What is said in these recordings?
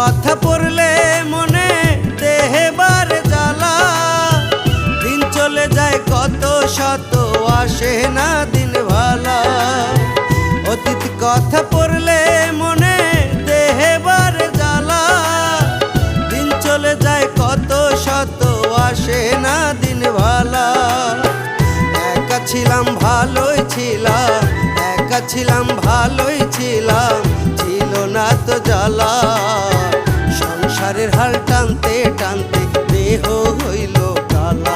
কথা পড়লে মনে দেহে বারে জ্বালা, দিন চলে যায় কত শত আসে না দিন ভালা। অতীত কথা পড়লে মনে দেহে বারে জ্বালা, দিন চলে যায় কত শত আসে না দিন ভালা। একা ছিলাম ভালোই ছিলাম, একা ছিলাম ভালোই ছিলাম, ছিল না তো জ্বালা। সংসারের হাল টানতে টানতে দেহ হইল কালা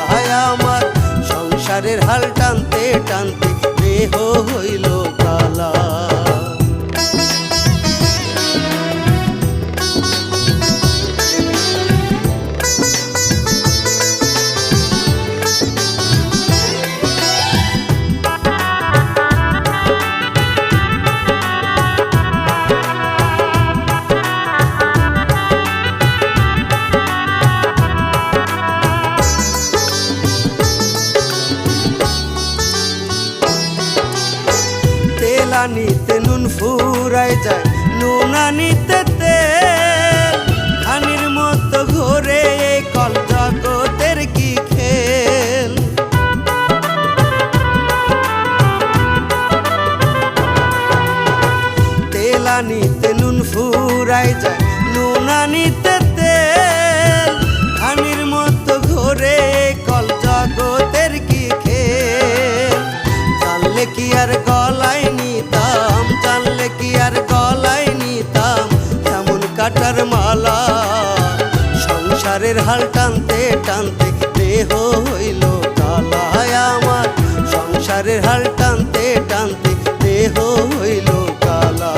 আমার, সংসারের হাল টানতে টানতে দেহ হইল কালা। আনিতে নুন ফুরাই যায়, নুন আনিতে তেল, খানির মতো ঘুরে এই কল জগতের কি খেল। তেল আনিতে নুন ফুরাই যায়, নুন আনিতে তেল, খানির মতো ঘুরে এই কল জগতের কি খেল। জানলে কি আর গলায় নিতাম, জানলে কি আর গলায় নিতাম এমন কাটার মালা। সংসারের হাল টানতে টানতে দেহ হইল কালা আমার, সংসারের হাল টানতে টানতে দেহ হইল কালা।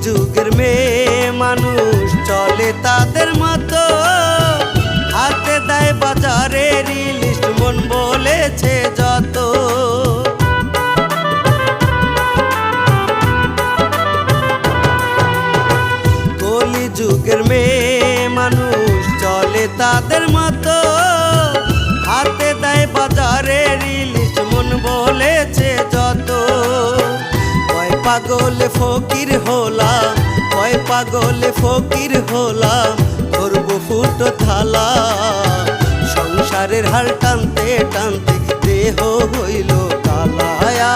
যুগের মেয়ে মানুষ চলে তাদের মতো, হাতে দেয় বাজারের লিস্ট মন বলেছে যত। কলি যুগের মেয়ে মানুষ চলে তাদের মতো, হাতে দেয় বাজারের লিস্ট মন বলেছে যত। পাগলে ফকির হলাম, কয় পাগলে ফকির হলাম, ধরবো ফুটো থালা। সংসারের হাল টানতে টানতে দেহ হইল কালা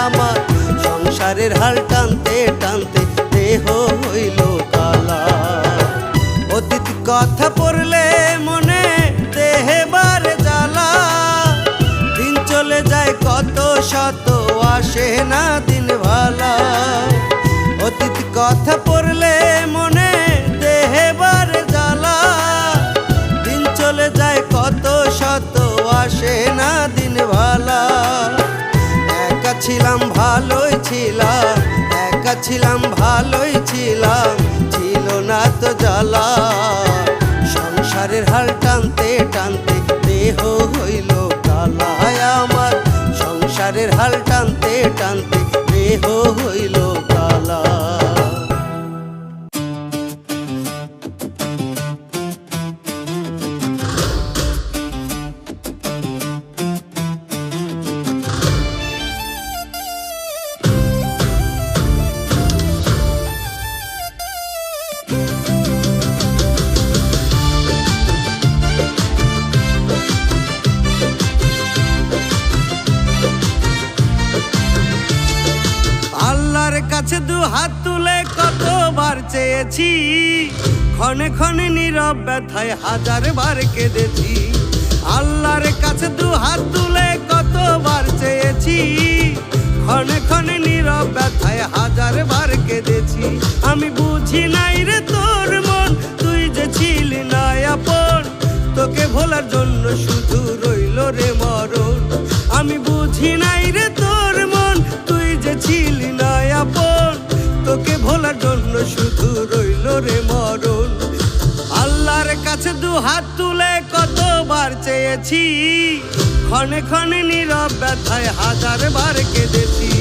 আমার, সংসারের হাল টানতে টানতে দেহ হইল কালা। অতীত কথা পড়লে মনে দেহে বারে জ্বালা, দিন চলে যায় কত শত আসে না দিন ভালা। অতীত কথা পড়লে মনে দেহে বারে জ্বালা, দিন চলে যায় কত শত আসে না দিন ভালা। একা ছিলাম ভালোই ছিলাম, একা ছিলাম ভালোই ছিলাম, ছিল না তো জ্বালা। সংসারের হাল টানতে টানতে দেহ হইল কালা আমার, সংসারের হাল টানতে টানতে দেহ হইল কালা। কাছে দু হাত তুলে কতবার চেয়েছি, ক্ষণে ক্ষণে নীরব ব্যথায় হাজার বার কেঁদেছি। আল্লাহর কাছে দু হাত তুলে কতবার চেয়েছি, ক্ষণে ক্ষণে নীরব ব্যথায় হাজার বার কেঁদেছি। আমি বুঝি নাই রে তোর মন, তুই যে ছিলি না আপন, তোকে ভোলার জন্য শুধু রইল রে মরণ। আমি বুঝি নাই রে তোর মন, তুই যে ছিলি না আপন, তোকে ভোলার জন্য শুধু রইল রে মরণ। আল্লাহর কাছে দু হাত তুলে কতবার চেয়েছি, ক্ষণে ক্ষণে নীরব ব্যথায় হাজার বার কেঁদেছি।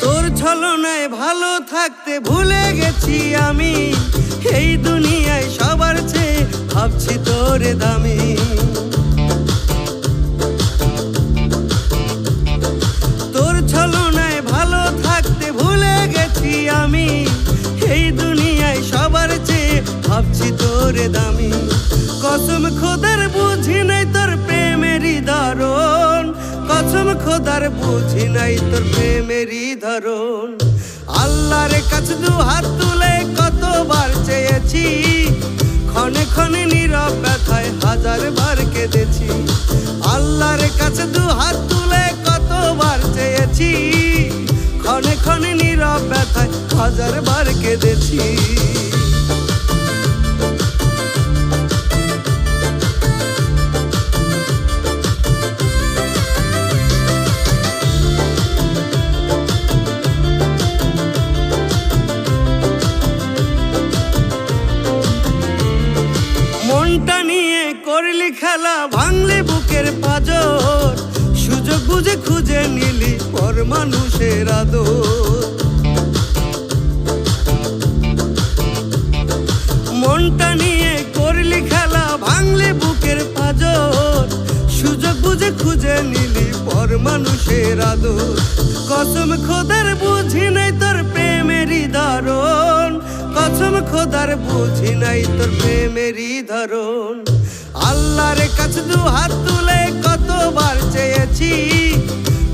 তোর ছলনায় ভালো থাকতে ভুলে গেছি আমি, এই দুনিয়ায় সবার চেয়ে ভাবছি তোরে দামি। তোর ছলনায় ভালো থাকতে ভুলে গেছি আমি, এই দুনিয়ায় সবার চেয়ে ভাবছি তোরে দামি। কসম খোদার বুঝি নাই তোর প্রেমেরই ধরন, কসম খোদার বুঝি নাই তোর প্রেমেরই ধরন। আল্লাহর কাছে দু হাত তুলে কতবার চেয়েছি, ক্ষণে ক্ষণে নীরব ব্যথায় হাজার বার কেঁদেছি। আল্লাহর কাছে দু হাত তুলে কতবার চেয়েছি, ক্ষণে ক্ষণে নীরব ব্যথায় হাজার বার কেঁদেছি। মনটা নিয়ে করলি খেলা, ভাঙলি বুকের পাঁজর, সুযোগ বুঝে খুঁজে নিলি পর মানুষের আদর। মনটা নিয়ে করলি খেলা, ভাঙলি বুকের পাঁজর, সুযোগ বুঝে খুঁজে নিলি পর মানুষের আদর। কসম খোদার বুঝি নাই তোর প্রেমেরই ধরন, কসম খোদার বুঝি নাই তোর প্রেমেরই ধরন। আল্লাহর কাছে দু হাত তুলে কতবার চেয়েছি,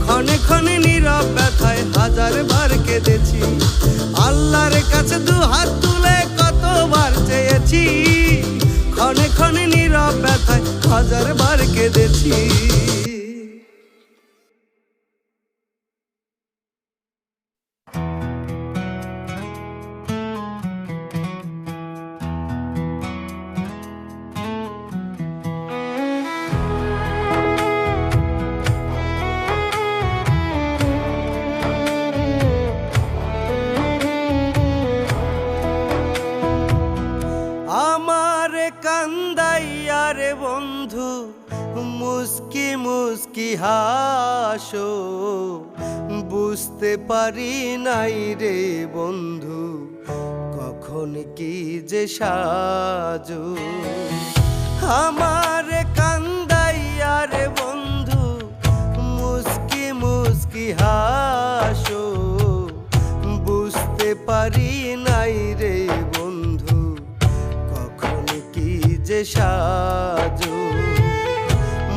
ক্ষণে ক্ষণে নীরব ব্যথায় হাজার বার কেঁদেছি। আল্লাহর কাছে দু হাত তুলে কতবার চেয়েছি, ক্ষণে ক্ষণে নীরব ব্যথায় হাজার বার কেঁদেছি। কান্দাইয়া রে বন্ধু মুস্কি মুস্কি হাসো, বুঝতে পারি নাই রে বন্ধু কখন কি যে সাজো। আমার কান্দাইয়া রে বন্ধু মুস্কি মুস্কি হাসো, বুঝতে পারি নাই রে বন্ধু কখন কি যে সাজো।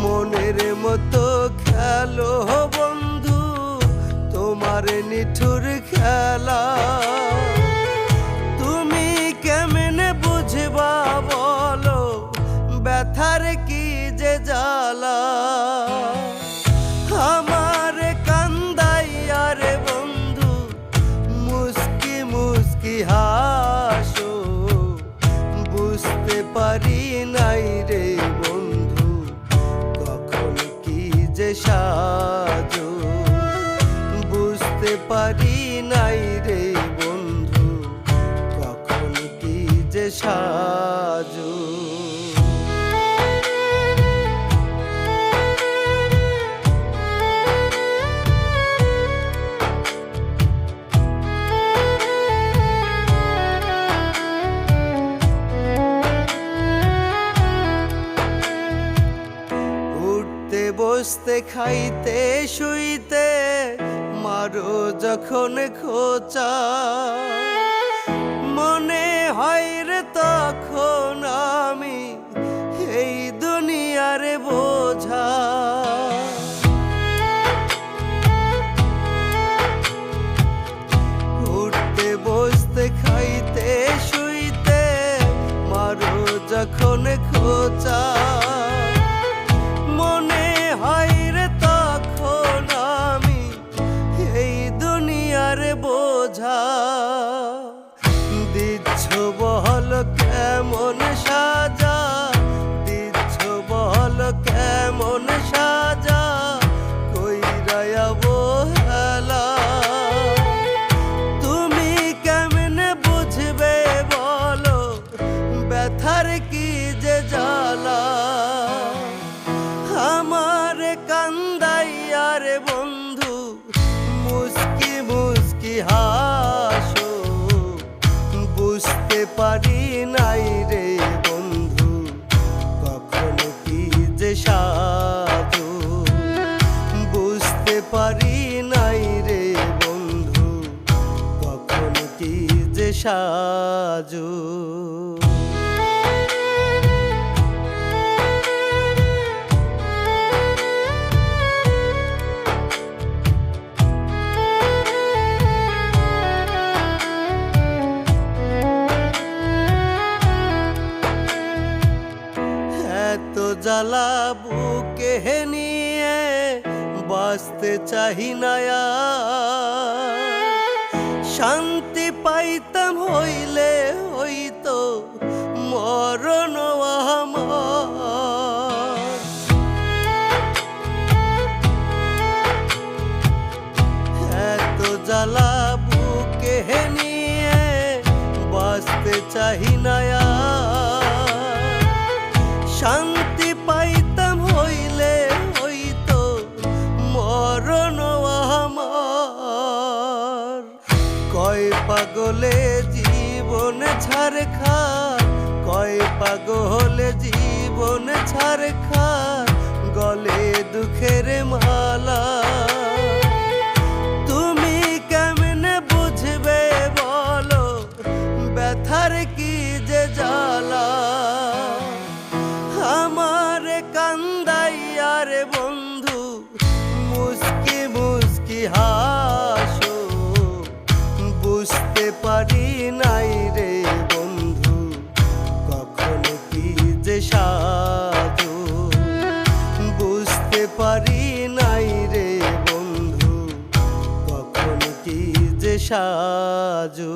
মনের মতো খেলো বন্ধু তোমার নিঠুর খেলা, তুমি কেমনে বুঝবা বলো ব্যথার কি যে জ্বালা। আমার কান্দাইয়া রে বন্ধু মুস্কি মুস্কি হাসো, বুঝতে পারি নাই রে বন্ধু কখন কি যে সাজো। বুঝতে পারি নাই রে বন্ধু কখন কি যে সাজো। বসতে খাইতে শুইতে মারো যখন খোঁচা, মনে হয় রে তখন আমি এই দুনিয়ার বোঝা। উঠতে বসতে খাইতে শুইতে মারো যখন খোঁচা, মনে হয় রে তখন আমি এই দুনিয়ার বোঝা। দিচ্ছ বল কেমন সাজা দিচ্ছ, বল কেমন সাজা কইরা অবহেলা। তুমি কেমনে বুঝবে বলো ব্যথার কি যে জ্বালা। আমার কান্দাইয়া রে বন্ধু মুস্কি মুস্কি হাসো, বুঝতে পারি নাই রে বন্ধু কখনো কি যে সাধু। বুঝতে পারি নাই রে বন্ধু কখনো কি যে সাজু। এত জ্বালা বুকে নিয়ে বাঁচতে চাহি না আর। শান্তি পাইতাম হইলে হইতো মরণ আমার। এত জ্বালা বুকে নিয়ে বাঁচতে চাহি না আর। শান্তি পাইতাম হইলে হইতো মরণ আমার। কয় পাগলে জীবন ছাড় খায়, কয় পাগলে জীবন ছাড় খায় গলে দুঃখের মালা। তুমি কেমনে বুঝবে বলো ব্যথার কি যে জ্বালা। আমার কান্দাইয়া রে বন্ধু মুস্কি মুস্কি হাসো, বুঝতে পারি নাই রে বন্ধু কখনো কি যে সাধু। বুঝতে পারি নাই রে বন্ধু কখনো কি যে সাজু।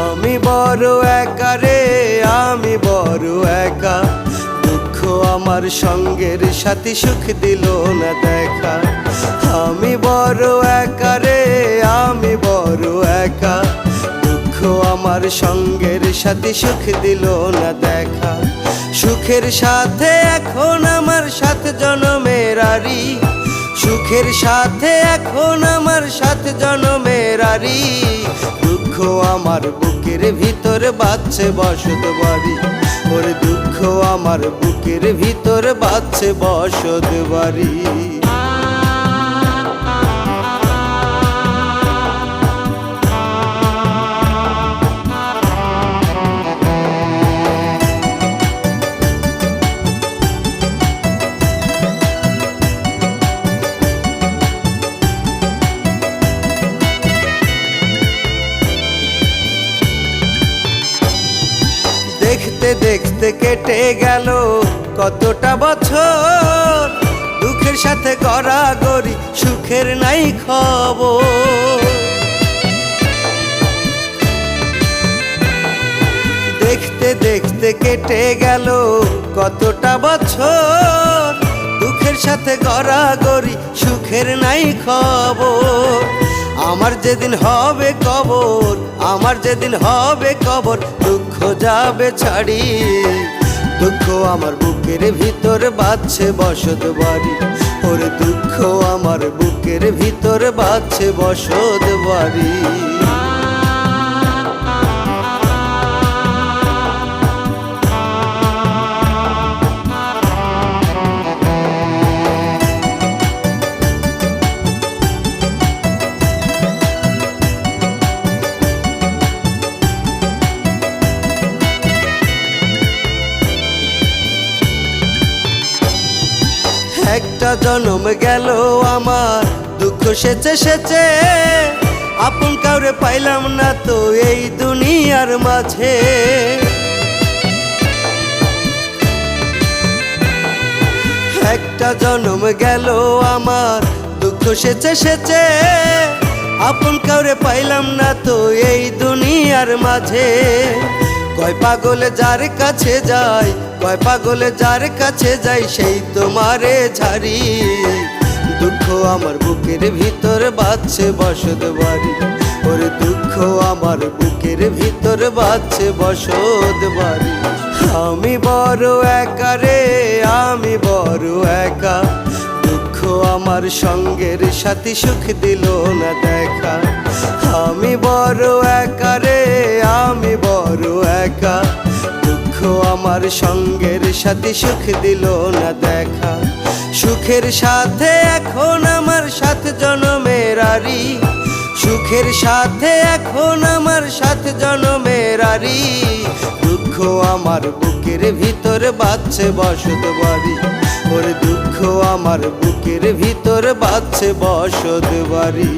আমি বড় একা রে, আমি বড় একা, দুঃখ আমার সঙ্গের সাথী সুখ দিল না দেখা। আমি বড় একা রে, আমি বড় একা, দুঃখ আমার সঙ্গের সাথী সুখ দিল না দেখা। সুখের সাথে এখন আমার 7 জনমের আরি, সুখের সাথে এখন আমার 7 জনমের আরি। দুঃখ আমার বুকের ভিতর বাজছে বসত বাড়ি, ওর দুঃখ আমার বুকের ভিতর বাজছে বসত বাড়ি। দেখতে দেখতে কেটে গেল কতটা বছর, দুঃখের সাথে গড়াগড়ি সুখের নাই খবর। দেখতে দেখতে কেটে গেল কতটা বছর, দুঃখের সাথে গড়াগড়ি সুখের নাই খবর। আমার যেদিন হবে কবর, আমার যেদিন হবে কবর, দুঃখ যাবে ছাড়ি। দুঃখ আমার বুকের ভিতর বাজছে বসত বাড়ি, ওরে দুঃখ আমার বুকের ভিতর বাজছে বসত বাড়ি। একটা জনম গেল আমার দুঃখ সেচে সেচে, আপন কাউরে পাইলাম না তো এই দুনিয়ার মাঝে। একটা জনম গেল আমার দুঃখ সেচে সেচে, আপন কাউরে পাইলাম না তো এই দুনিয়ার মাঝে। কয় পাগলে যার কাছে যায়, কয় পাগলে যার কাছে যাই সেই তোমারে ঝাড়ি। দুঃখ আমার বুকের ভিতর বাজছে বসত বাড়ি, ওরে দুঃখ আমার বুকের ভিতর বাজছে বসত বাড়ি। আমি বড় একা রে, আমি বড় একা, দুঃখ আমার সঙ্গের সাথী সুখ দিল না দেখা। আমি বড় একা রে, আমি বড় একা, দুঃখ আমার সঙ্গের সাথী সুখ দিল না দেখা। সুখের সাথে এখন আমার 7 জনমের আরি, সুখের সাথে এখন আমার 7 জনমের আরি। দুঃখ আমার বুকের ভিতর বাজছে বসত বাড়ি, ওরে দুঃখ আমার বুকের ভিতর বাজছে বসত বাড়ি।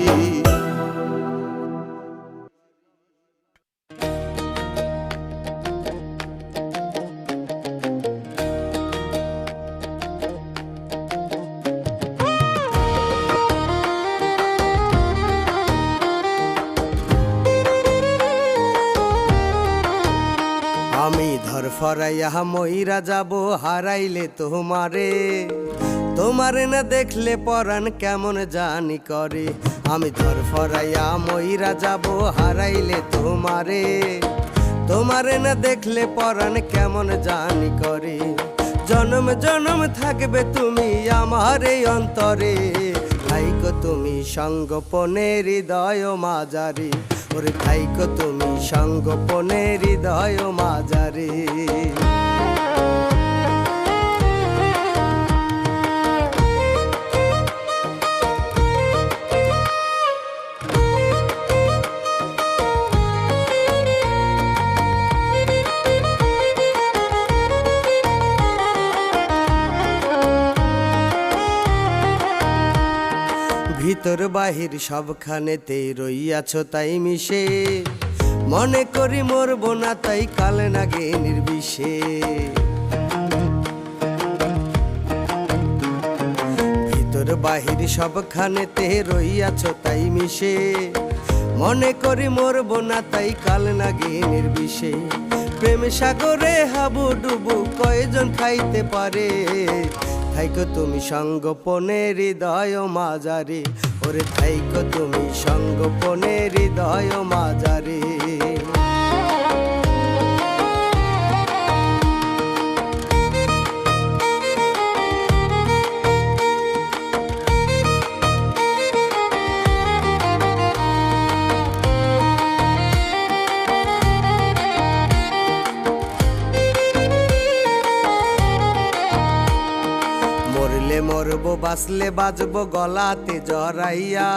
আমি ধরফরাইয়া মইরা যাব হারাইলে তোমারে, তোমারে না দেখলে পরাণ কেমন জানি করে। আমি ধরফরাইয়া মইরা যাব হারাইলে তোমারে, তোমারে না দেখলে পরাণ কেমন জানি করে। জনম জনম থাকবে তুমি আমার এই অন্তরে, থাইকো তুমি সঙ্গোপনে হৃদয় মাঝারি, ওরে থাইকো তুমি সঙ্গোপনে হৃদয় মাঝারি। ভিতর বাহির সবখানেতে রইয়াছ তাই মিশে, মনে করি মরব না তাই কাল নাগে নির্বিষে। ভিতর বাহির সবখানেতে রইয়াছ তাই মিশে, মনে করি মরব না তাই কাল নাগে নির্বিষে। প্রেম সাগরে হাবু ডুবু কয়জন খাইতে পারে, থাইকো তুমি সঙ্গোপনে হৃদয় মাঝারি, ওরে থাইকো তুমি সঙ্গোপনে হৃদয় মাঝারি। মরলে মরব বাঁচলে বাজব গলাতে জড়াইয়া,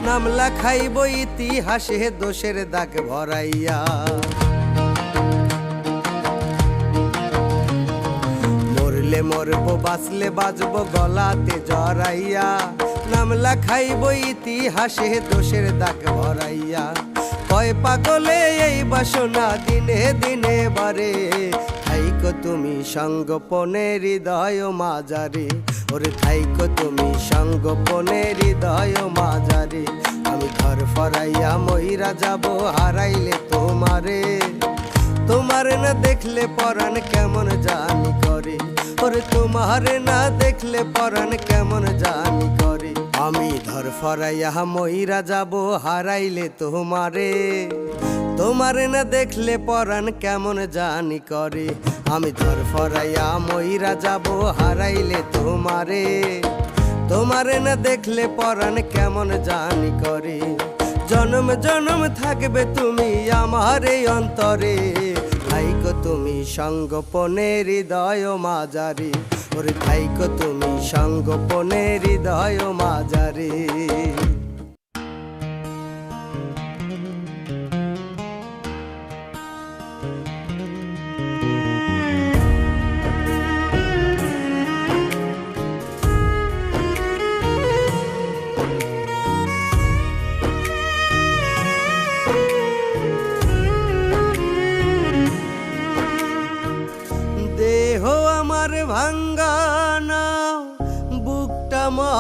নাম লেখাইব ইতিহাসে দোষের দাগ ভরাইয়া। মরলে মরব বাঁচলে বাজব গলাতে জড়াইয়া, নাম লেখাইব ইতিহাসে দোষের দাগ ভরাইয়া। কয় পাগলে এই বাসনা দিনে দিনে বারে, থাইকো তুমি সঙ্গোপনে হৃদয় মাঝারি, ওরে থাইকো তুমি সঙ্গোপনে হৃদয় মাঝারি। আমি ধরফরাইয়া মইরা যাব হারাইলে তোমারে, তোমারে না দেখলে পরাণ কেমন জানি করে, ওরে তোমারে না দেখলে পরাণ কেমন জানি করে। আমি ধরফরাইয়া মইরা যাব হারাইলে তোমারে, তোমারে না দেখলে পরাণ কেমন জানি করে। আমি ধরফরাইয়া মইরা যাব হারাইলে তোমারে, তোমারে না দেখলে পরাণ কেমন জানি করে। জনম জনম থাকবে তুমি আমার এই অন্তরে, থাইকো তুমি সঙ্গোপনে হৃদয় মাঝারি, ওরে থাইকো তুমি সঙ্গোপনে হৃদয় মাঝারি।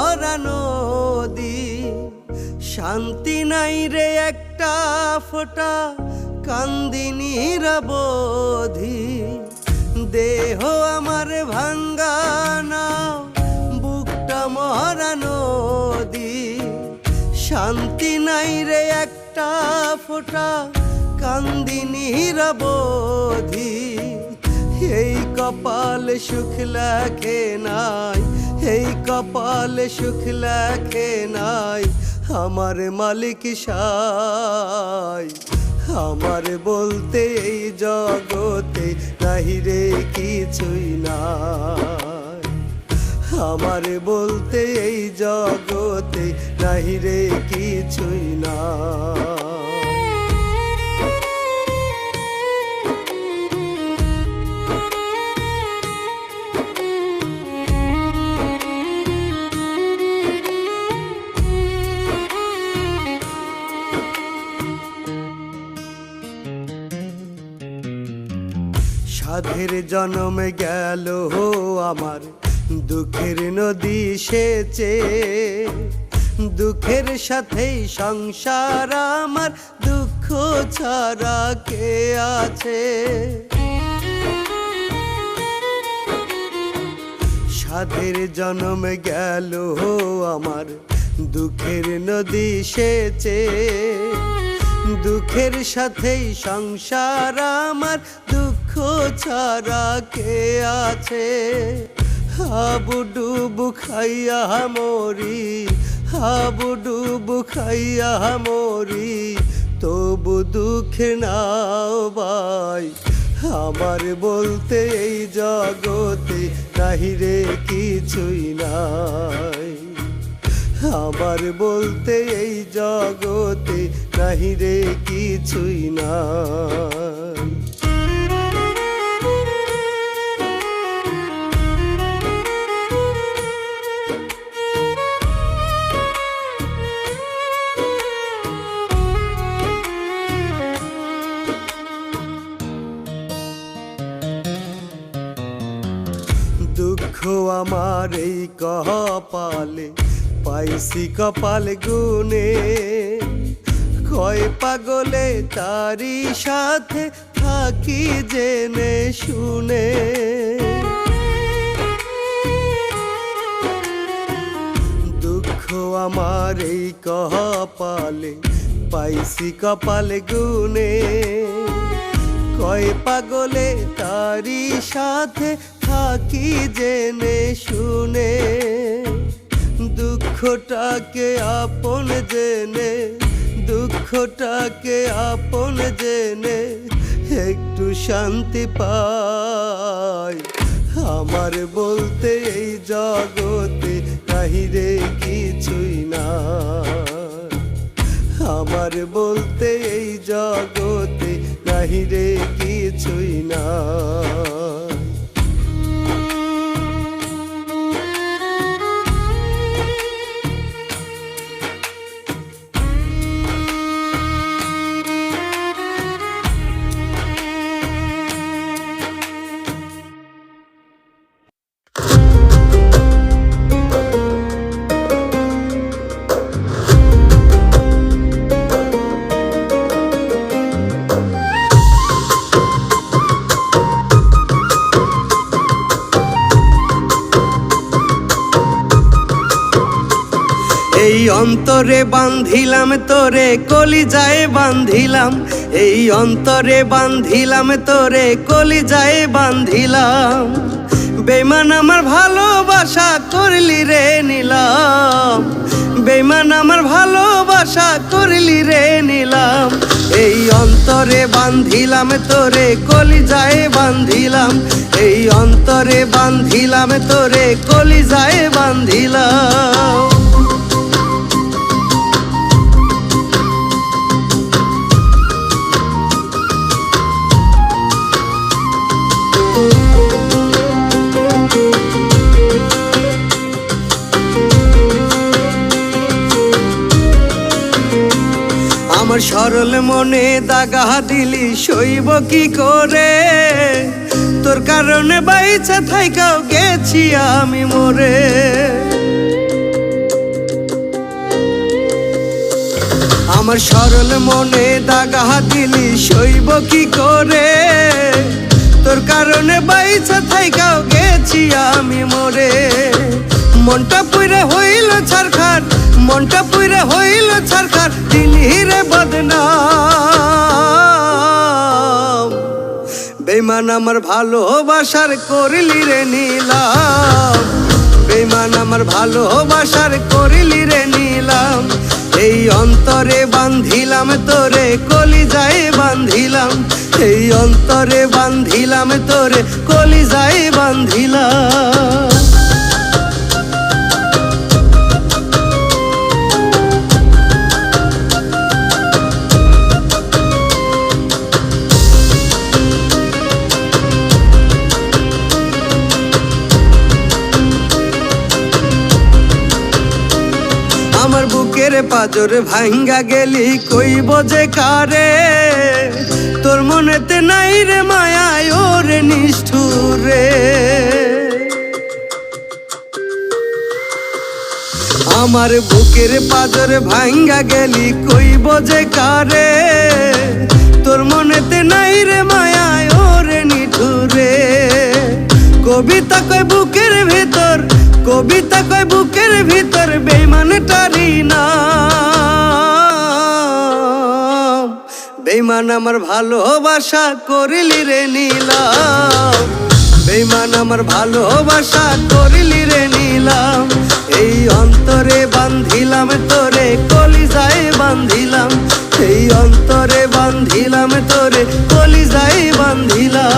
মরা নদী। শান্তি নাই রে একটা ফোঁটা, কান্দি নিরবধি। দেহ আমার ভাঙ্গা নাও, বুকটা মরা নদী। শান্তি নাই রে একটা ফোঁটা, কান্দি নিরবধি। এই কপাল সুখ লেখে নাই, এই কপাল সুখ লেখে নাই আমার মালিক সাই। আমার বলতে এই জগতে নাহি রে কিছুই নাই। আমার বলতে এই জগতে নাহি রে কিছুই নাই। সাধের জন্ম গেল আমার, দুঃখের নদী সেচে। দুঃখের সাথেই সংসার আমার, দুঃখ ছাড়া কে আছে। সাধের জন্ম গেল আমার, দুঃখের নদী সেচে। দুঃখের সাথেই সংসার আমার, দুঃখ ছাড়া কে আছে। হাবুডুবু খাইয়া মরি, হাবুডুবু খাইয়া মরি, তবু দুঃখে নাও ভাই। আমার বলতে এই জগতে নাহি রে কিছুই নাই। আমার বলতে এই জগতে নাহি রে কিছুই নাই। দুঃখ আমার এই কপালে, পাইছি কপাল গুনে। কয় পাগলে তারি সাথে থাকি জেনে শুনে। দুঃখ আমার এই কপালে, পাইছি কপাল গুনে। কয় পাগলে তারি সাথে থাকি জেনে শুনে। দুঃখটাকে আপন জেনে, দুঃখটাকে আপন জেনে একটু শান্তি পাই। আমার বলতে এই জগতে নাহি রে কিছুই নাই। আমার বলতে এই জগতে নাহি রে কিছুই নাই। এই অন্তরে বান্ধিলাম তোরে, কলিজায় বান্ধিলাম। এই অন্তরে বান্ধিলাম তোরে, কলিজায় বান্ধিলাম। বেঈমান আমার ভালোবাসা করলি রে নিলাম। বেঈমান আমার ভালোবাসা করলি রে নিলাম। এই অন্তরে বান্ধিলাম তোরে, কলিজায় বান্ধিলাম। এই অন্তরে বান্ধিলাম তোরে, কলিজায় বান্ধিলাম। আমার সরল মনে দাগা দিলি, সইব কি করে? তোর কারণে বাইচা থাইকাও গেছি আমি মরে। আমার সরল মনে দাগা দিলি সইব কি করে, তোর কারণে বাইচা থাইকাও গেছি আমি মরে। মনটা পুইরে হইল ছারখার, মনটা পুইরে হইল ছারখার, দিলি রে বদনাম। বেঈমান আমার ভালোবাসার করলি রে নিলাম, বেঈমান আমার ভালোবাসার করলি রে নিলাম। এই অন্তরে বান্ধিলাম তোরে কলিজায় বান্ধিলাম, এই অন্তরে বান্ধিলাম তোরে কলিজায় বান্ধিলাম। আমার বুকের পাজর ভাঙ্গা গেলি কইব যে কারে, তোর মনেতে নাই রে মায়ায় ওরে নিষ্ঠুরে। আমার বুকের পাজর ভাঙ্গা গেলি কইব যে কারে, তোর মনেতে নাই রে মায়ায় ওরে নিঠুরে। কবিতা কয় বুকের ভিতর, কবিতা কয় বুকের ভিতর, বেঈমানটারি নাম। বেঈমান আমার ভালোবাসা করলি রে নিলাম, বেঈমান আমার ভালোবাসা করলি রে নিলাম। এই অন্তরে বান্ধিলাম তোরে কলিজায় বান্ধিলাম, এই অন্তরে বান্ধিলাম তোরে কলিজায় বান্ধিলাম।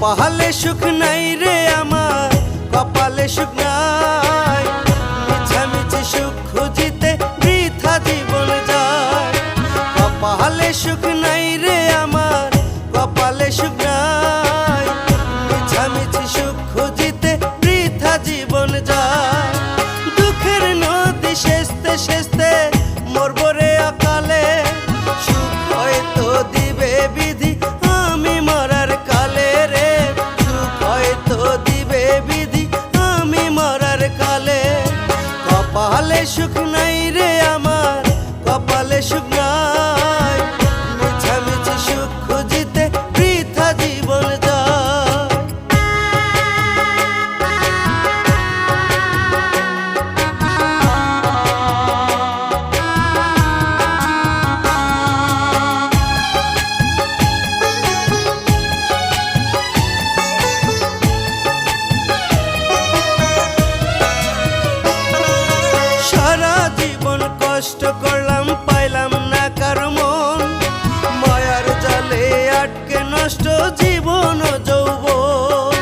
কপালে সুখ নাই রে আমার, কপালে সুখ নাই, মিছামিছি সুখ খুঁজিতে বৃথা জীবন যায়। কপালে সুখ নাই রে আমার, কপালে সুখ নাই, মিছামিছি সুখ খুঁজিতে বৃথা জীবন যায়। দুঃখের নদী সেচতে সেচতে মরব রে অকালে, সুখ হয়তো দিবে বিধি আমি মরার কালে রে, সুখ হয়তো দিবে বিধি আমি মরার কালে। কপালে সুখ নাই রে আমার, কপালে সুখ নাই, মিছামিছি সুখ খুঁজিতে বৃথা জীবন যায়। কষ্ট করলাম পাইলাম না কারো মন, মায়ার জালে আটকে নষ্ট জীবন যৌবন।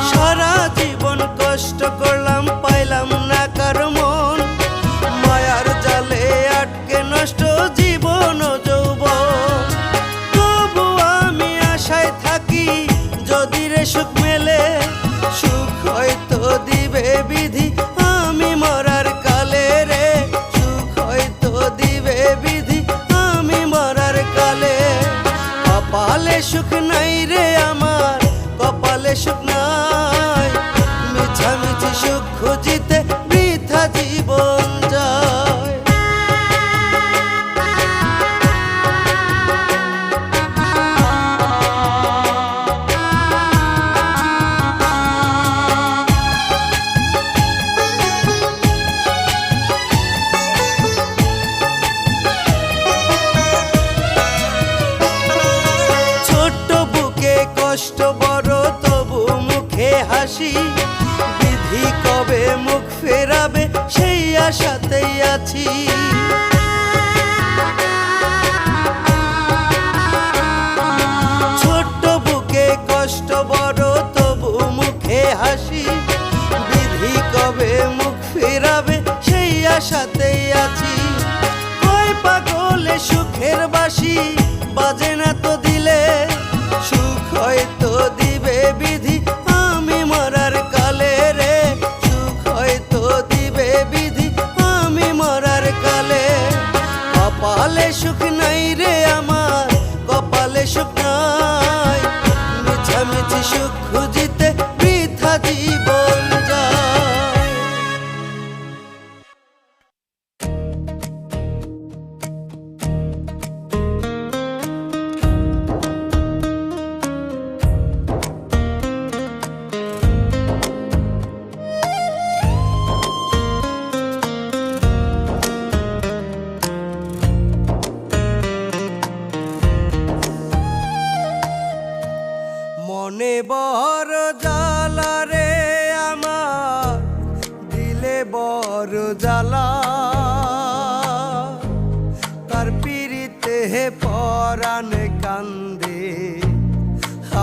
সারা জীবন কষ্ট করলাম পাইলাম না কারো মন, মায়ার জালে আটকে নষ্ট জীবন যৌবন। তবু আমি আশায় থাকি যদি রে সুখ মেলে, সুখ হয়তো দিবে বিধি আমি মরার কালে রে, সুখ হয়তো দিবে বিধি আমি মরার কালে। কপালে সুখ নাই রে আমার, কপালে সুখ নাই, মিছামিছি সুখ খুঁজিতে বৃথা জীবন যায়। কষ্ট বড় তবু মুখে হাসি, বিধি কবে মুখ ফেরাবে সেই আশাতেই আছি। ছোট্ট বুকে কষ্ট বড় তবু মুখে হাসি, বিধি কবে দিবে বিধি আমি মরার কালে রে, সুখ হয়তো দিবে বিধি আমি মরার কালে। কপালে সুখ নাই রে আমার, কপালে সুখ নাই, মিছামিছি সুখ খুঁজিতে বৃথা জীবন যায়। মনে বড় জ্বালা রে আমার, দিলে বড় জ্বালা, তার পিড়িতে পরাণ কান্দে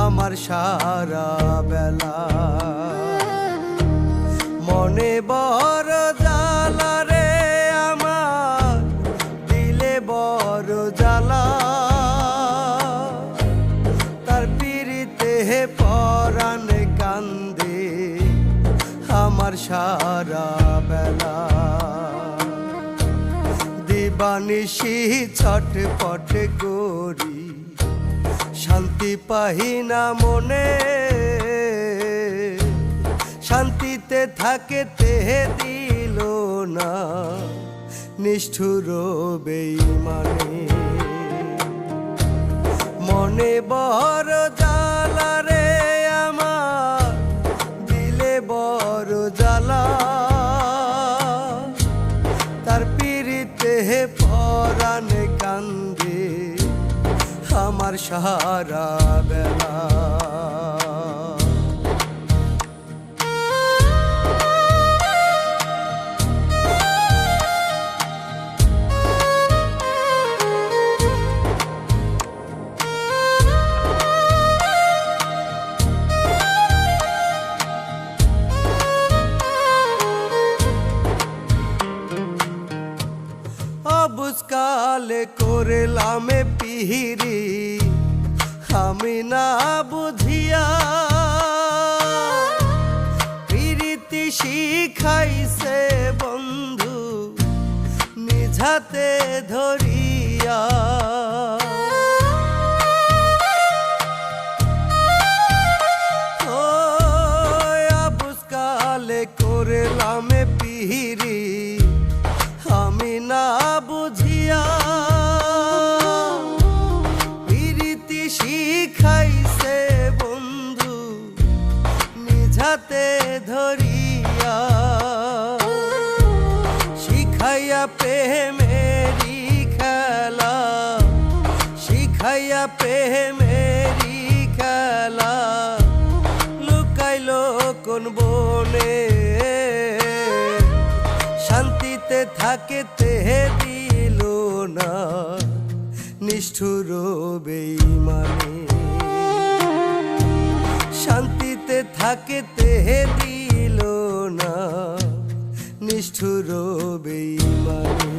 আমার সারা বেলা। মনে বড় জ্বালা রে আমার, দিলে বড় জ্বালা, পরাণ কান্দে আমার সারা বেলা। দিবানিশি ছটপট করি শান্তি পাহি না মনে, শান্তিতে থাকতে দিল না নিষ্ঠুর বেঈমানে। মনে বড় জ্বালা রে আমার, দিলে বড় জ্বালা, তার পিড়িতে পরাণ কান্দে আমার সারা বেলা। অবুজকালে করলাম পিহিরি আমি না বুঝিয়া, প্রীতি শিখাইছে বন্ধু নিঝাতে ধরিয়া। অবুজকালে করলাম পিহিরি আমি না বুঝিয়া, প্রীতি শিখাইছে বন্ধু নিঝাতে ধরিয়া। শিখাইয়া প্রেমেরি খেলা, শিখাইয়া প্রেমেরি খেলা, লুকাইলো কোন বনে শান্তিতে থাকতে দিল না নিষ্ঠুর বেঈমানে। শান্তিতে থাকতে দিল না নিষ্ঠুর বেঈমানে।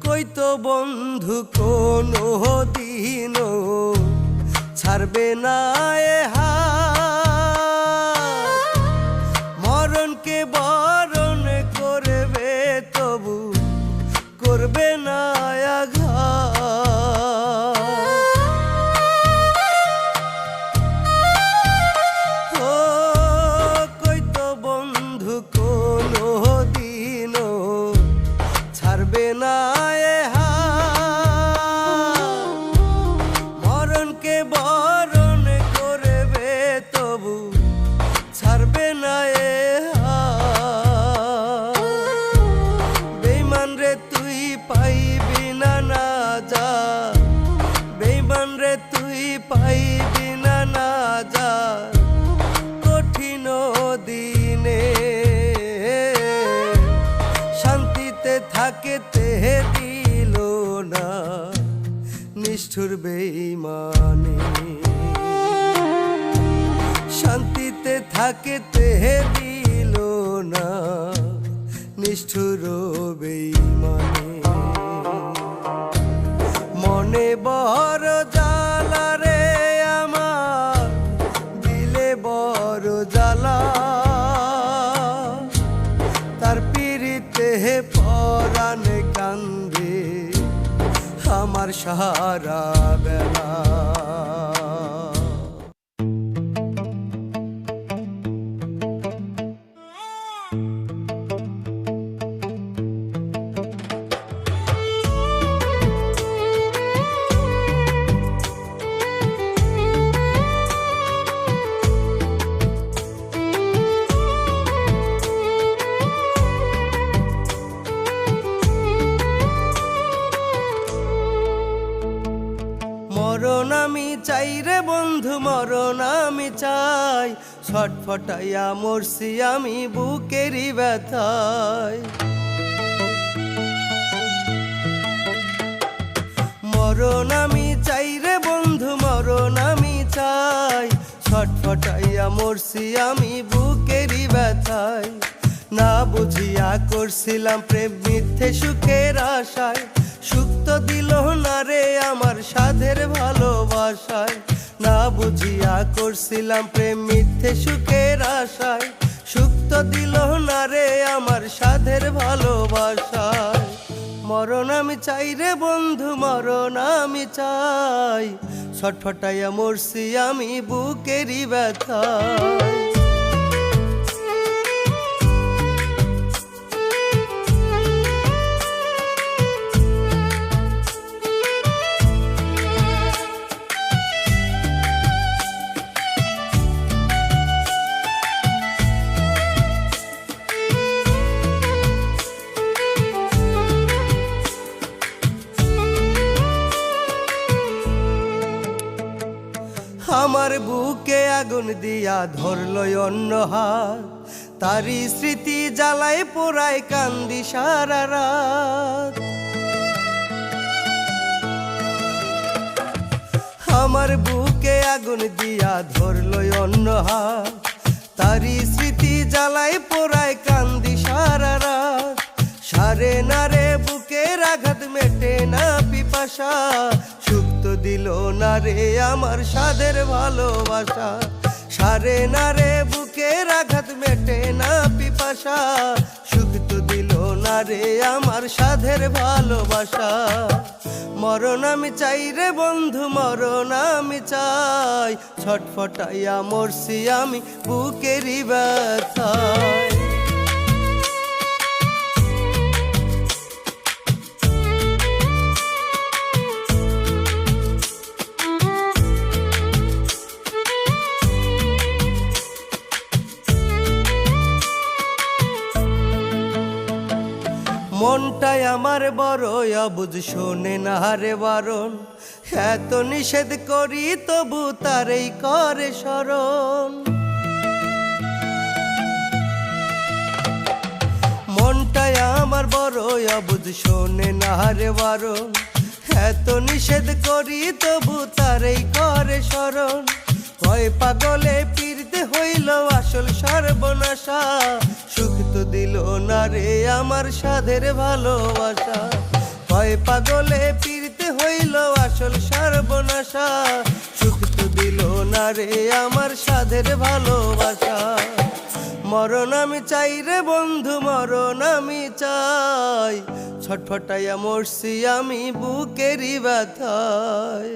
কইতো বন্ধু কোনো দিনও ছাড়বে না এ হাত, মরণকে বরণ করবে তবু করবে না আঘাত। ও কইতো বন্ধু কোনো দিনও ছাড়বে না এ হাত, মরণকে বরণ করবে তবু ছাড়বে না এ হাত। বেঈমান রে তুই পাইবি না না যা, বেঈমান রে তুই পাইবি না না যা, কঠিন দিনে শান্তিতে থাকতে দিল নিষ্ঠুর বেঈমানে শান্তিতে থাকিতে দিল না নিষ্ঠুর বেঈমানে মনে বড় জ্বালা রে আমার দিলে বড় জ্বালা তার পিরিতে পরাণ কান্দে আমার সারা বেলা মরণ আমি চাই রে বন্ধু মরণ আমি চাই ছটফটাইয়া মরছি আমি বুকেরই ব্যথায় মরণ আমি চাই রে বন্ধু মরণ আমি চাই ছটফটাইয়া মরছি আমি বুকেরই ব্যথায় না বুঝিয়া করছিলাম প্রেম মিথ্যে সুখের আশায় সুখ তো দিল না রে আমার সাধের ভালোবাসায় না বুঝিয়া করছিলাম প্রেম মিথ্যে সুখের আশায় সুখ তো দিল না রে আমার সাধের ভালোবাসায় মরণ আমি চাই রে বন্ধু মরণ আমি চাই ছটফটাইয়া মরছি আমি বুকেরই ব্যথায় আমার বুকে আগুন দিয়া ধরল অন্য হাত তারি স্মৃতি জ্বালায় পোড়ায় কান্দি সারা রাত আমার বুকে আগুন দিয়া ধরল অন্য হাত তারি স্মৃতি জ্বালায় পোড়ায় কান্দি সারা রাত সারে না রে বুকের আঘাত মেটে না পিপাসা সুখ তো দিল না রে আমার সাধের ভালোবাসা সারে না রে বুকের আঘাত মেটে না পিপাসা সুখ তো দিল না রে আমার সাধের ভালোবাসা মরণ আমি চাই রে বন্ধু মরণ আমি চাই ছটফটাইয়া মরছি আমি বুকেরই ব্যথায় মনটাই আমার বড় অবুঝ শোনে না রে বারণ এত নিষেধ করি তবু তারেই করে স্মরণ মনটাই আমার বড় অবুঝ শোনে না রে বারণ এত নিষেধ করি তবু তারেই করে স্মরণ কয় পাগলে পীড়িতে হইল আসল সর্বনাশা সুখ তো দিল না রে আমার সাধের ভালোবাসা কয় পাগলে পীড়িতে হইল আসল সর্বনাশা সুখ তো দিল না রে আমার সাধের ভালোবাসা মরণ আমি চাই রে বন্ধু মরণ আমি চাই ছটফটাইয়া মরছি আমি বুকেরই ব্যথায়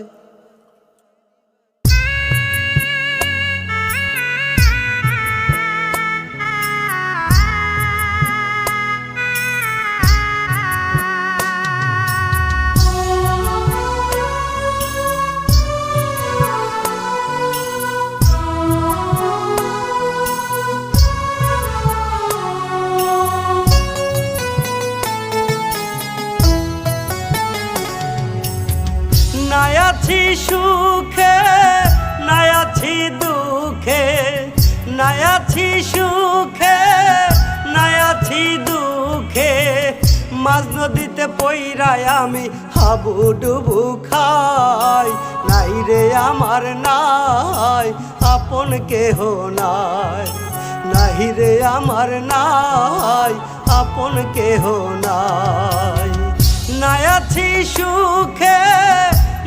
নাই আছি সুখে নাই আছি দুঃখে নাই আছি সুখে নাই আছি দুঃখে মাঝ নদীতে পইরায় আমি হাবুডুবু খাই। নাই রে আমার নাই আপন কেহ নাই, নাই রে আমার নাই আপন কেহ নাই। নাই আছি সুখে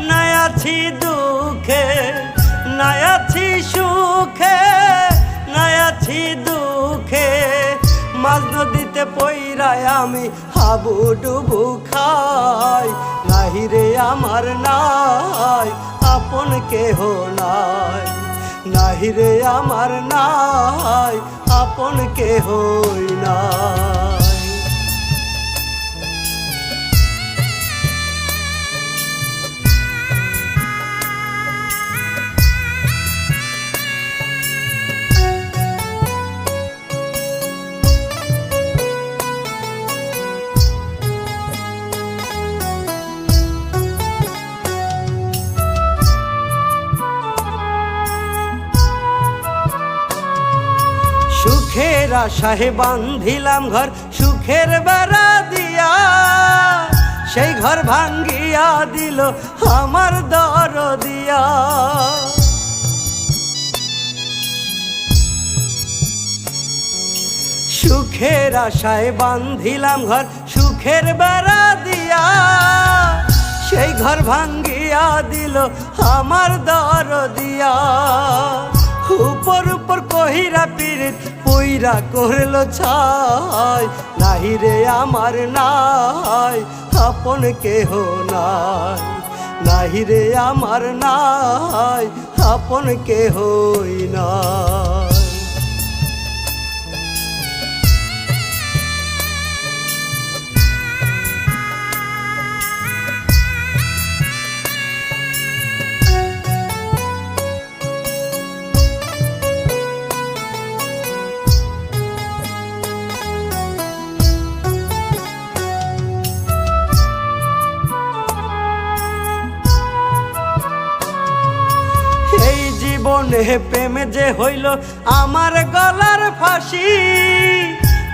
নাই আছি দুঃখে, নাই আছি সুখে নাই আছি দুঃখে, মাঝ নদীতে পইরায় আমি হাবুডুবু খাই। নাই রে আমার নাই আপন কেহ নাই, নাই রে আমার নাই আপন কেহই নাই। সুখের আশায় বান্ধিলাম ঘর সুখের বেড়া দিয়া, সেই ঘর ভাঙ্গিয়া দিল আমার দরদিয়া। সুখের আশায় বান্ধিলাম ঘর সুখের বেড়া দিয়া, সেই ঘর ভাঙ্গিয়া দিল আমার দরদিয়া। উপর উপর কহিরা পীড়িত পইরা করলো ছাই। নাই রে আমার নাই আপন কেহ নাই, নাই রে আমার নাই আপন কেহই নাই। জীবনে প্রেমে যে হইল আমার গলার ফাঁসি,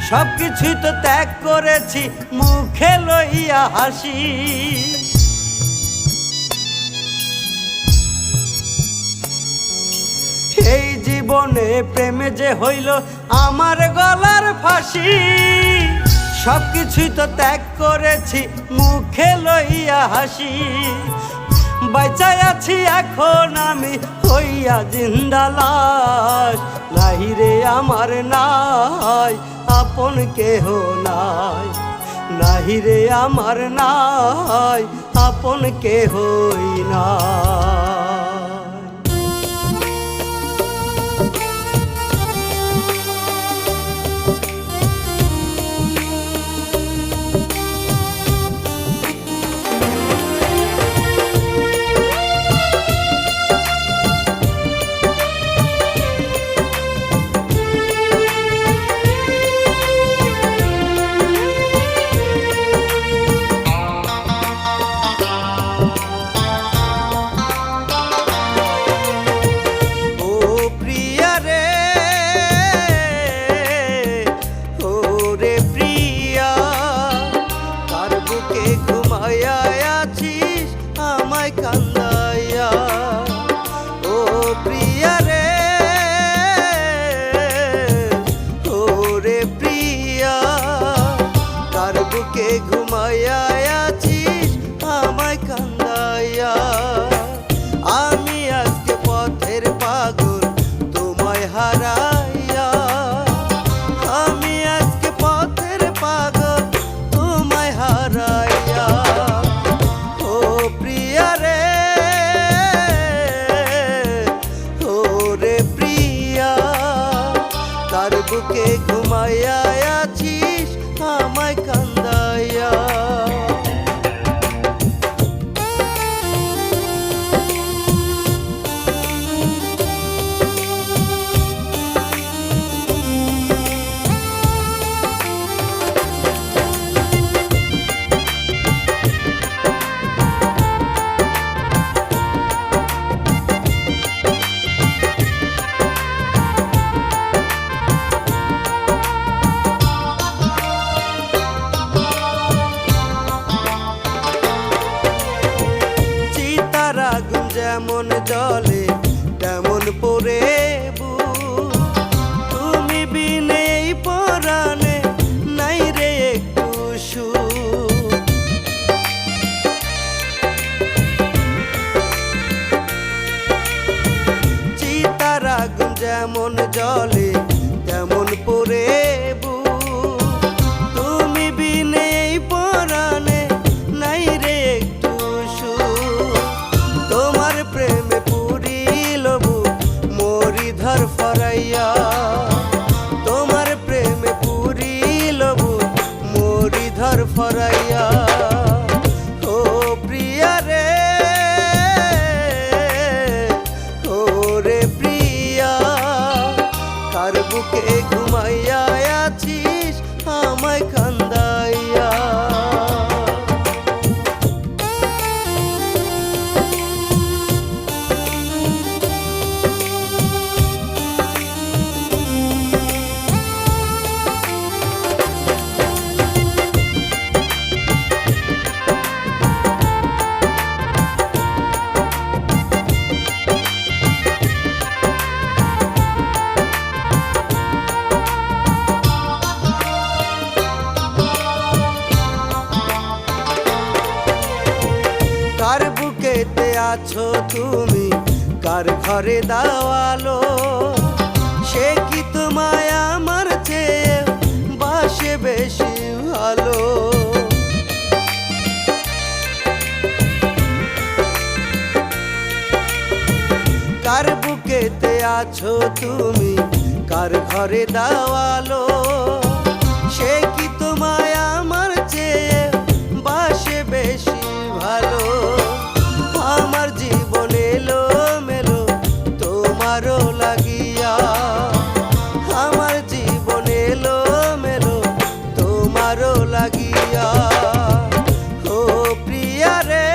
সবকিছুই তো ত্যাগ করেছি মুখে লইয়া হাসি। এই জীবনে প্রেমে যে হইল আমার গলার ফাঁসি, সবকিছুই তো ত্যাগ করেছি মুখে লইয়া হাসি। বাইচায় আছি এখন আমি হইয়া জিন্দা লাশ। নাই রে আমার নাই আপন কেহ নাই, নাই রে আমার নাই আপন কেহই নাই। যেমন জলে তেমন পরে তুমি বিনে এই পরাণে নাই রে একটু সুখ। চিতার আগুন যেমন জলে তেমন পরে তুমি বিনে এই পরাণে নাই রে একটু সুখ। তোমার প্রেমে পুরিল বুক মরি ধর ফরাইয়া, তোমার প্রেমে পুরিল বুক মরি ধর ফরাইয়া। ও প্রিয়া রে, ও রে প্রিয়া, কার বুকে ঘুমাইয়া আছিস আমায় কান্দাইয়া। কার বুকেতে আছো তুমি, কার ঘরে দাওয়ালো, সে কি তোমায় আমার চেয়ে বাসে বেশি ভালো। কার বুকেতে আছো তুমি, কার ঘরে দাওয়ালো, সে কি তোমায় আমার চেয়ে বাসে বেশি ভালো। আমার জীবন এলো মেলো তোমারও লাগিয়া, আমার জীবন এলো মেলো তোমারও লাগিয়া। ও প্রিয়া রে,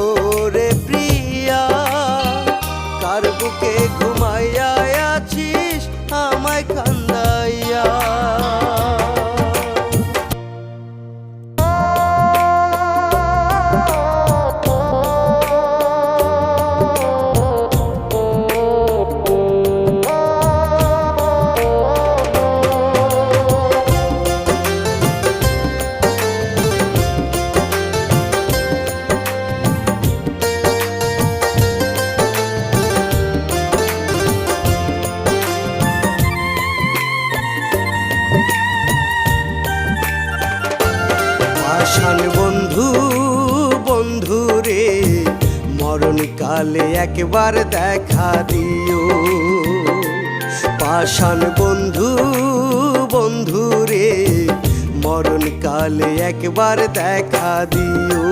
ও রে প্রিয়া, কার বুকে ঘুমাইয়া আছিস আমায় কান্দাইয়া। পাষাণ বন্ধু, বন্ধু রে, মরণ কালে একবার দেখা দিও। পাষাণ বন্ধু, বন্ধু রে, মরণ কালে একবার দেখা দিও।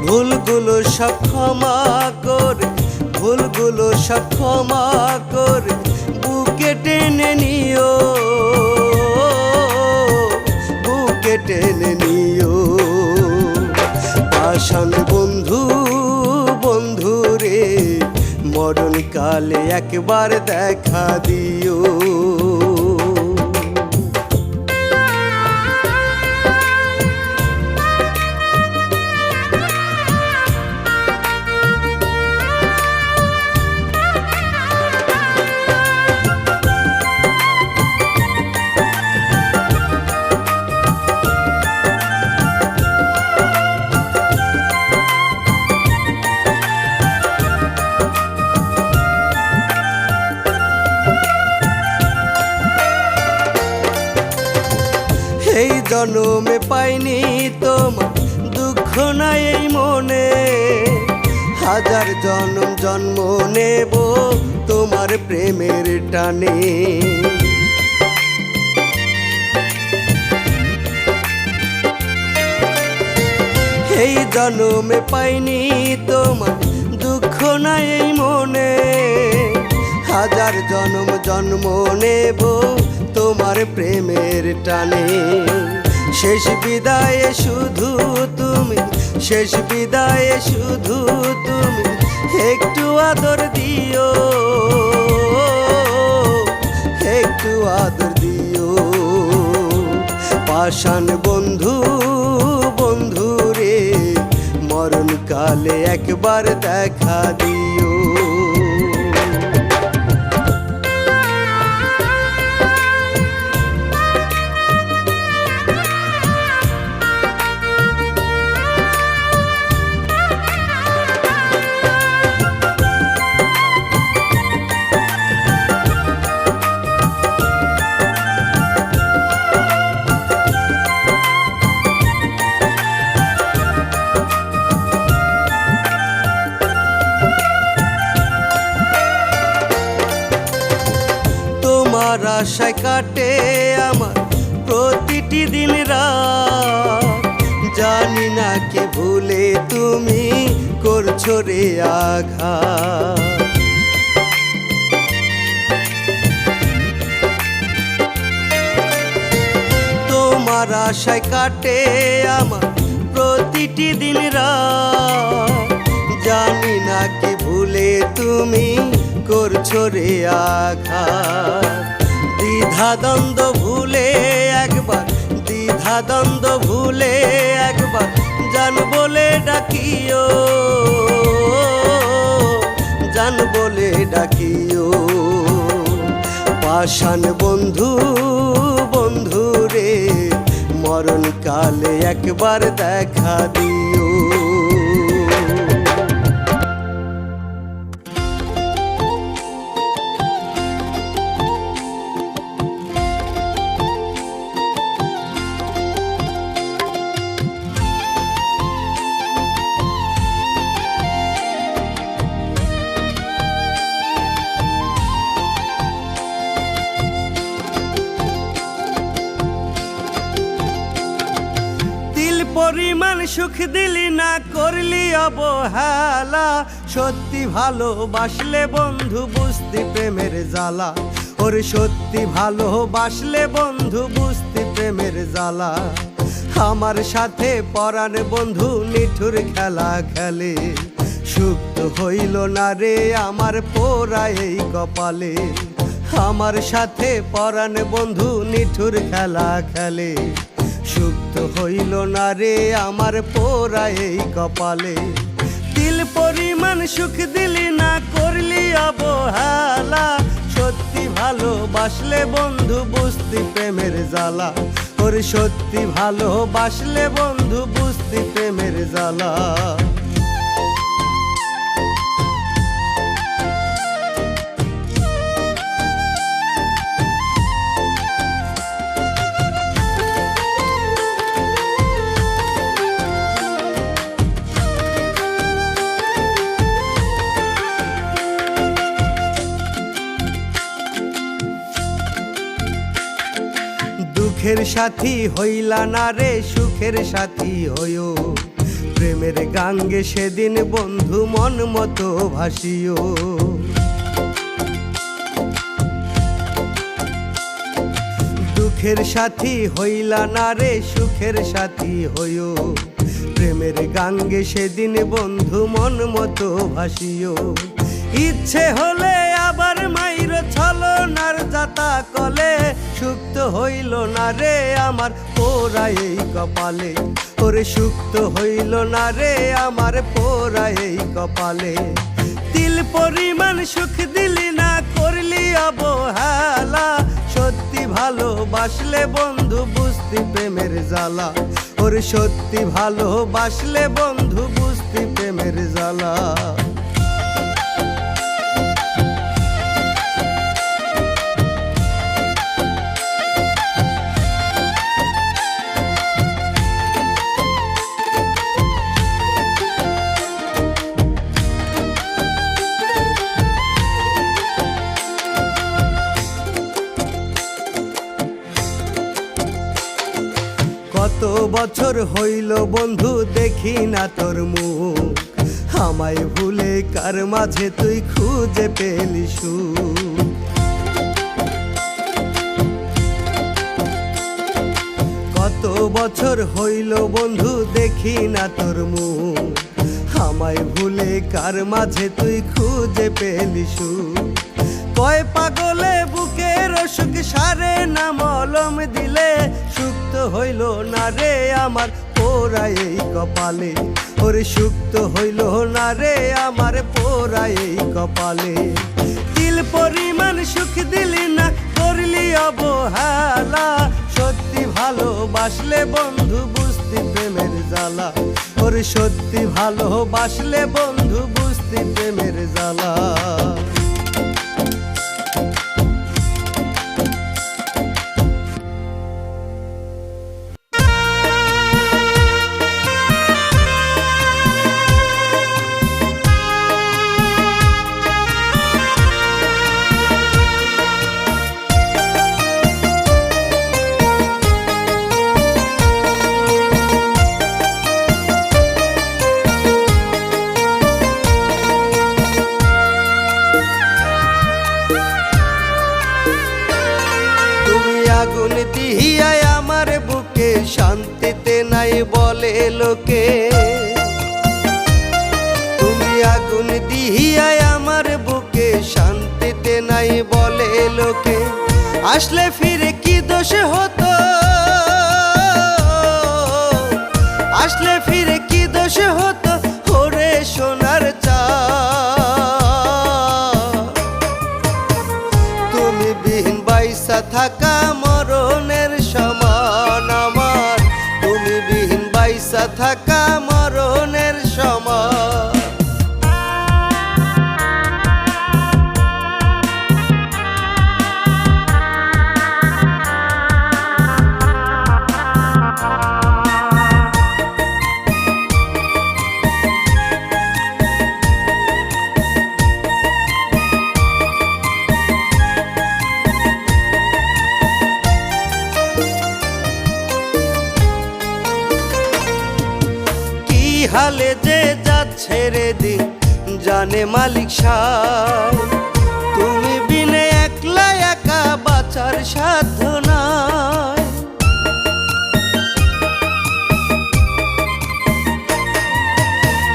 ভুলগুলো সব ক্ষমা করে, ভুলগুলো সব ক্ষমা করে বুকে টেনে নিও, টেনে নিও। পাষাণ বন্ধু, বন্ধু রে, মরণ কালে একবার দেখা দিও। এই জন্মে পাইনি তোমার দুঃখ নাই এই মনে, হাজার জন্ম জন্ম নেব তোমার প্রেমের টানে। এই জন্মে পাইনি তোমার দুঃখ নাই এই মনে, হাজার জন্ম জন্ম নেব তোমার প্রেমের টানে। শেষ বিদায়ে শুধু তুমি, শেষ বিদায়ে শুধু তুমি একটু আদর দিও, একটু আদর দিও। পাষাণ বন্ধু, বন্ধু কালে একবার দেখা দিও। তোমার আশায় কাটে আমার প্রতিটি দিন রাত, জানি না কে ভুলে তুমি করছো রে আঘাত। তোমার আশায় কাটে আমার প্রতিটি দিন রাত, জানি না কে ভুলে তুমি করছো রে আঘাত। দ্বিধাদ্বন্দ্ব ভুলে একবার, দ্বিধাদ্বন্দ্ব ভুলে একবার জান বলে ডাকিও, জান বলে ডাকিও। পাষাণ বন্ধু বন্ধু রে, মরণ কালে একবার দেখা দিও। পরিমাণ সুখ দিলি না, করলি অবহেলা। সত্যি ভালোবাসলে বন্ধু বুঝতি প্রেমের জ্বালা, ওরে সত্যি ভালোবাসলে বন্ধু বুঝতি প্রেমের জ্বালা। আমার সাথে পরাণ বন্ধু নিঠুর খেলা খেলে, সুখ তো হইল না রে আমার পোড়া এই কপালে। আমার সাথে পরাণ বন্ধু নিঠুর খেলা খেলে, সুখ তো হইল না রে আমার পোড়া এই কপালে। তিল পরিমাণ সুখ দিলি না, করলি অবহেলা। সত্যি ভালোবাসলে বন্ধু বুঝতি প্রেমের জ্বালা, ওরে সত্যি ভালোবাসলে বন্ধু বুঝতি প্রেমের জ্বালা। দুঃখের সাথী হইলা না রে সুখের সাথী হইও, প্রেমের গাঙ্গে সেদিন বন্ধু মন মতো ভাসিও। দুঃখের সাথী হইলা না রে সুখের সাথী হইও, প্রেমের গাঙ্গে সেদিন বন্ধু মন মতো ভাসিও। ইচ্ছে হলে আবার মাইর ছলনার যাতা কলে, সুখ তো হইল না রে আমার পোড়া এই কপালে, ওরে সুখ তো হইল না রে আমার পোড়া এই কপালে। তিল পরিমাণ সুখ দিলি না, করলি অবহেলা। সত্যি ভালোবাসলে বন্ধু বুঝতি প্রেমের জ্বালা, ওরে সত্যি ভালোবাসলে বন্ধু বুঝতি প্রেমের জ্বালা। কত বছর হইল বন্ধু দেখি না তোর মুখ, আমায় ভুলে কার মাঝে তুই খুঁজে পেলি সুখ। কত বছর হইল বন্ধু দেখি না তোর মুখ, আমায় ভুলে কার মাঝে তুই খুঁজে পেলি সুখ। কয় পাগলে বুকের অসুখ সারে না মলম দিলে, সুখ তো হইল না রে আমার পোড়ায় এই কপালে, ওরে সুক্ত হইল না রে আমার পোড়ায় এই কপালে। দিল পরিমাণ সুখ দিলি না, করলি অবহেলা, সত্যি ভালোবাসলে বন্ধু বুঝতি প্রেমের জ্বালা, ওরে সত্যি ভালোবাসলে বন্ধু বুঝতি প্রেমের জ্বালা। আগুন দিহিয়ায় আমার বুকে, শান্তিতে নাই বলে লোকে। তুমি আগুন দিহিয়ায় আমার বুকে, শান্তিতে নাই বলে লোকে। আসলে ফিরে কি দোষ হতো, আসলে ফিরে কি দোষ হতো, ওরে সোনার চা। তুমি বিহীন বাইসা থাকা মরণের সমান আমার, তুমি বিহীন বাইসা থাকা মরণের সমান। হালে যে যাচ্ছে রে দিন জানে মালিক সায়, তুমি বিনে একলা একা বাঁচার সাধ্য নাই।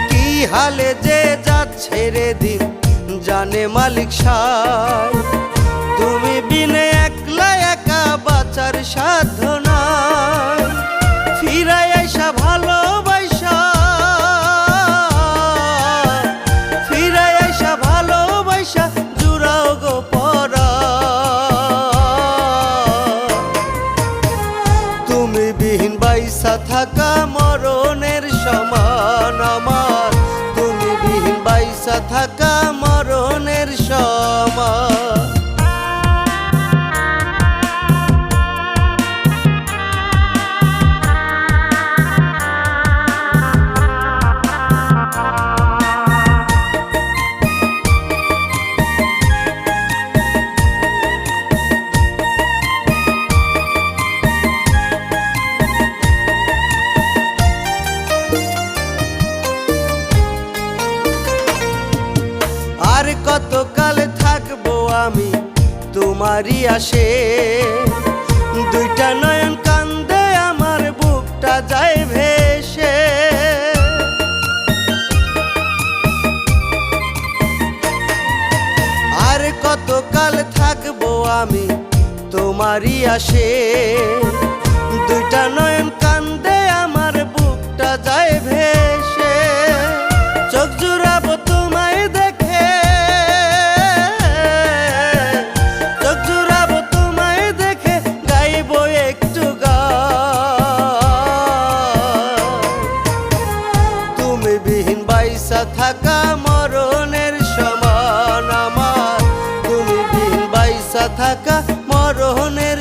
কি হালে যে যাচ্ছে রে দিন জানে মালিক সায়, তুমি বিনে একলা একা বাঁচার সাধ্য নাই। ফিরাই আইসা ভালোবাসা, ফিরাই আইসা ভালোবাসা জুড়াও গো পরা। তুমি বিহীন বাইসা থাকা মরণের সমান আমার, তুমি বিহীন বাইসা থাকা মরণের সমান। আর কতকাল থাকবো আমি তোমারই আসে, দুইটা নয়ন কান্দে আমার বুকটা যায় ভেসে। আর কতকাল থাকবো আমি তোমারই আসে, দুইটা নয়ন কান্দে আমার বুকটা যায় ভেসে। চোখ জুড়াবো তোমায় দেখে, চোখ জুড়াবো তোমায় দেখে, গাইবো একটু গান। তুমি বিহীন বাইসা থাকা মরণের সমান আমার, তুমি বিহীন বাইসা থাকা মরণের